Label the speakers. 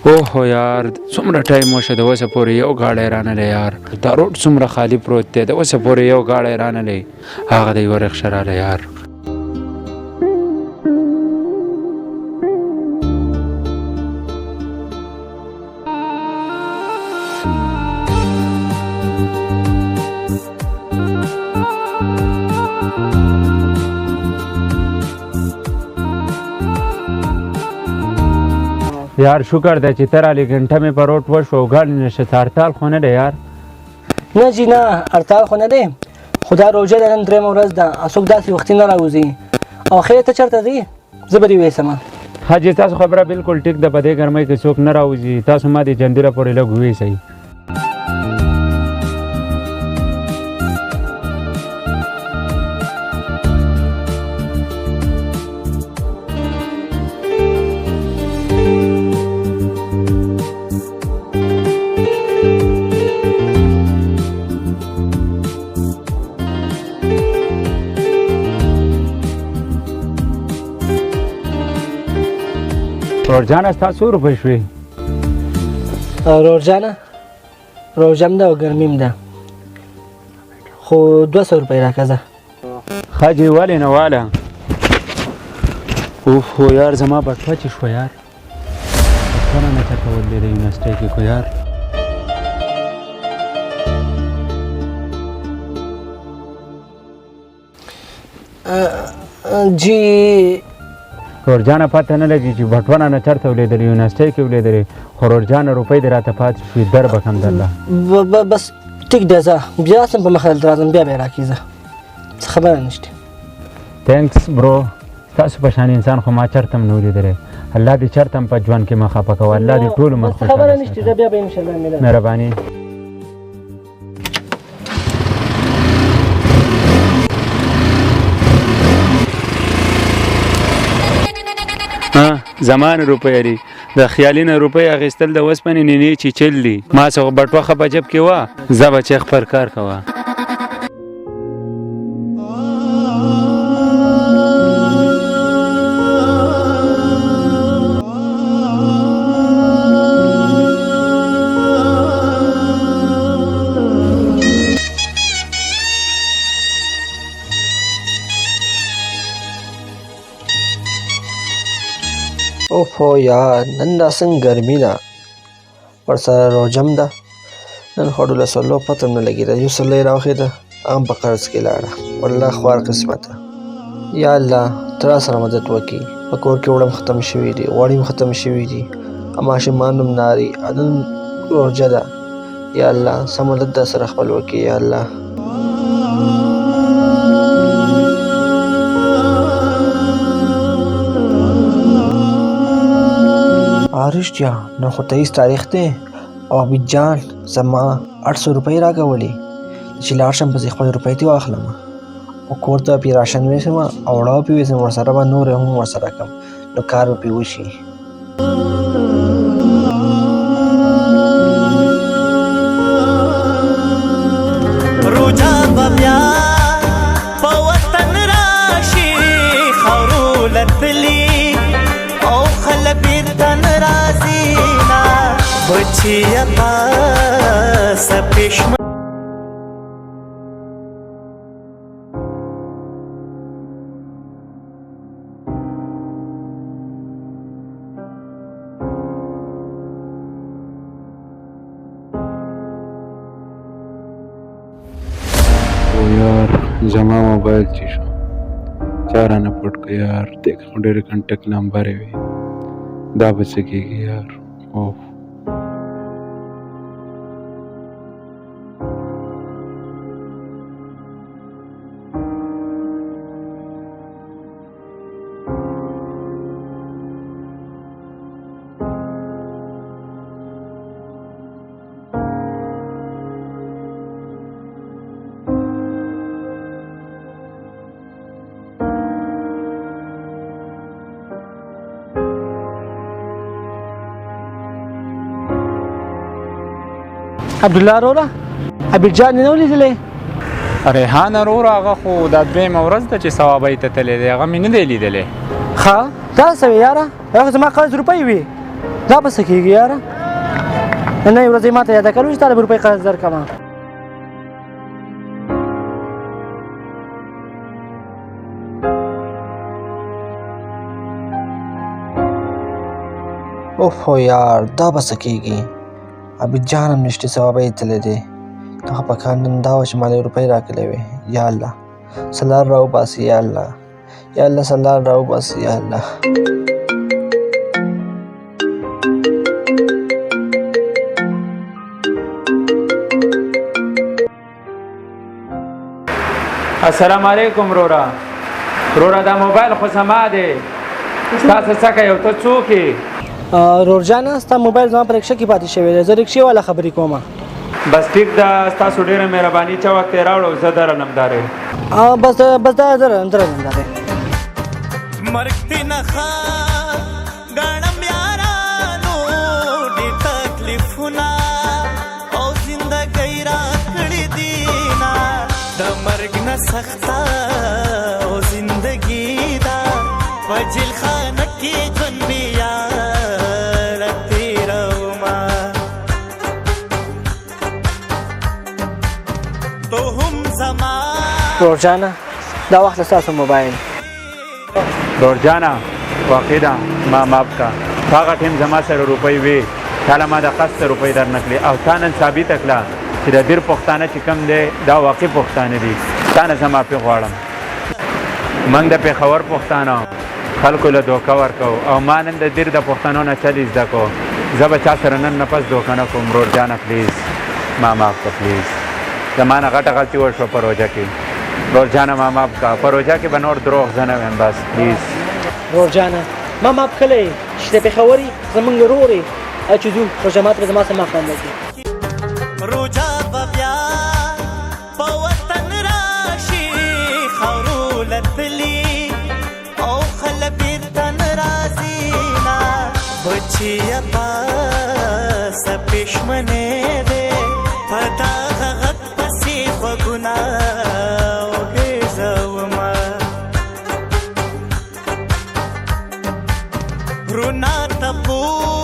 Speaker 1: اوه یار څومره ټایم وشه د اوسه پورې یو ګاډی رانلی یار دا روډ څومره خالي پروت دی د اوسه پورې یو ګاډی رانلی هغه د یوه رکشه رالی یار یار شکر دی چې ته رالې ګنټه مې په روډ وشو او ګاډی نشته هړتال خو نه دی یار
Speaker 2: نه جي نه هړتال خو نه دی خو دا روژه ده نن درېیمه ورځ ده څوک داسې وختي نه راوځي او خیر ته چېرته ځې زه به دې ویسمه
Speaker 1: حاجي تاسو خبره بالکل ټیک ده په دې ګرمۍ کې څوک نه راوځي تاسو ما دې جندیره پورې لږ وویسئ روزانه ستا څو روپۍ شوې
Speaker 2: روزانه روژه هم ده او ګرمي هم ده خو 200 روپۍ راکړه ځه
Speaker 1: حاجي ولې نه واله اوف خو یار زما بټوه چې شوه یار بټوه نه چېرته ودلې د یونیورسټۍ کې خو یار
Speaker 2: جي
Speaker 1: روزانه پته نه لګي چې بټونه نه چېرته ولیدلې یونیورسټۍ کې ولیدلې خو روزانه روپۍ دې راته پاتې شوې در به کم درله
Speaker 2: بس ټیک دی ځه بیا سم په مخه دلته راځم بیا به یې راکړي ځه څه خبره نشته
Speaker 1: تھینکس برو ستاسو په شان انسان خو ما چېرته هم نه ولیدلی الله دې چېرته هم په ژوند کې مه خفه کوه الله دې ټول عمر خوشحاله
Speaker 2: خبره نشته زه بیا به انشاءالله مېله
Speaker 1: مهرباني زمان روپۍ لري د خیالي نه روپۍ اخیستل د اوسپنې نینې چیچل دي ما څه بټوه ښه په جب کې وه ځه بچی خپل کار کوه
Speaker 2: اوهو یار نن دا څنګه ګرمي ده ورسره روژه هم ده نن خو 1200 پته هم نه لګېده 100 یې راوخېده هم په قرض کې لاړه والله خوار قسمته یا الله ته راسره مدد وکړي په کور کې اوړه هم ختم شوي دي غوړي هم ختم شوي دي ماشومان هم ناري نن روژه ده یا الله څه مدد درسره خپل وکړي یا الله رښتیا نن خو 23 تاریخ دی او عبید جان زما 800 روپۍ راکولې چې لاړ شم پسې خپل روپۍ دې واخلم او کور ته پې راشن ویسم او اوړه پې ویسم ورسره به نور هم ورسره کړم نو کار به پې وشي
Speaker 3: روژه به بیا په وطن راشي خاورو لتلي او خلک بیرته نه راځي نه بچیه پاسه پېشمه
Speaker 1: یار زما موبایل چی شو چا رانه پټ کړ یار دیکھ خو ډېرې کنټکټ نمبرې وي دا به څه کېږي یار اوف
Speaker 2: عبدالله وروره عبید جان نه ولیدلی
Speaker 1: ریحان وروره هغه خو دا دویمه ورځ ده چې صوابۍ ته تللی دی هغه مې نه دی لیدلی
Speaker 2: ښه دا څه وې یاره هغه زما قرض روپۍ وي
Speaker 4: دا به څه کېږي یاره نن یوه ورځ یې ماته یاده کړو چې تا له روپۍ قرض درکړمه
Speaker 2: اوه یار دا به څه کېږي ابي جان هم نشته سبا به یې تللی دی هغه په کار نن دا وه چې ماله روپۍ راکړلی وې یا الله سلار راوباسي یا الله یا الله سلار راوباسي یا الله
Speaker 1: السلام علیکم رورا دا موبایل خو زما دی تاسو څه کوئ او ته څوک یې
Speaker 4: رور جانه ستا موبایل زما په رکشه کې پاتې شوی دی زه رکشې والا خبرې کومه
Speaker 1: بس ټیک ده ستاسو ډېره مهرباني چا وخت یې راوړو زه درنم دارې
Speaker 4: بس دا درنم دی
Speaker 3: مرګ دې نه ګڼم یارانو ډېر تکلیفونه او زندګۍ راکړې دینه د مرګ نه سخته او زندګي ده په جیلخانه کې ژوند مې یاره تېرومه تو هم زما
Speaker 4: رور جانه دا وخت له ستاسو موبایل
Speaker 1: رورجانه واقع ده ما ماف کا هغه ټیم زما سره روپۍ وې کله ما د قسط روپۍ در نکړې او تا نن ثابته کړه چې د دیر پښتانه چې کوم دی دا واقع پښتانه دي تا نه زه معافي غواړم موږ د پېښور پښتانه خلکو له دوکه ورکوو او ما نن د دیر د پښتنو نه چل زده کو زه به چا سره نن نه پس دوکه نه کوم رورجانه پلیز ما معاف که پلیز زما نه غټه غلطي وشوه په روژه کې رورجانه ما معاف که په روژه کې به نور دروغ زه نه ویم بس پلیز
Speaker 4: رور جانه ما معاف کړی چې د پېښور یې زموږ ورور یې او چې ځو روژه مات به زما سره ماښام وکړي
Speaker 3: روژه به بیا په وطن راشي خاورو لتلي او خله بېرته نه راځي نه بچیه پاسه پښمنې دی په دغه غږ پسې غوږونه وګېزومه رونا تپو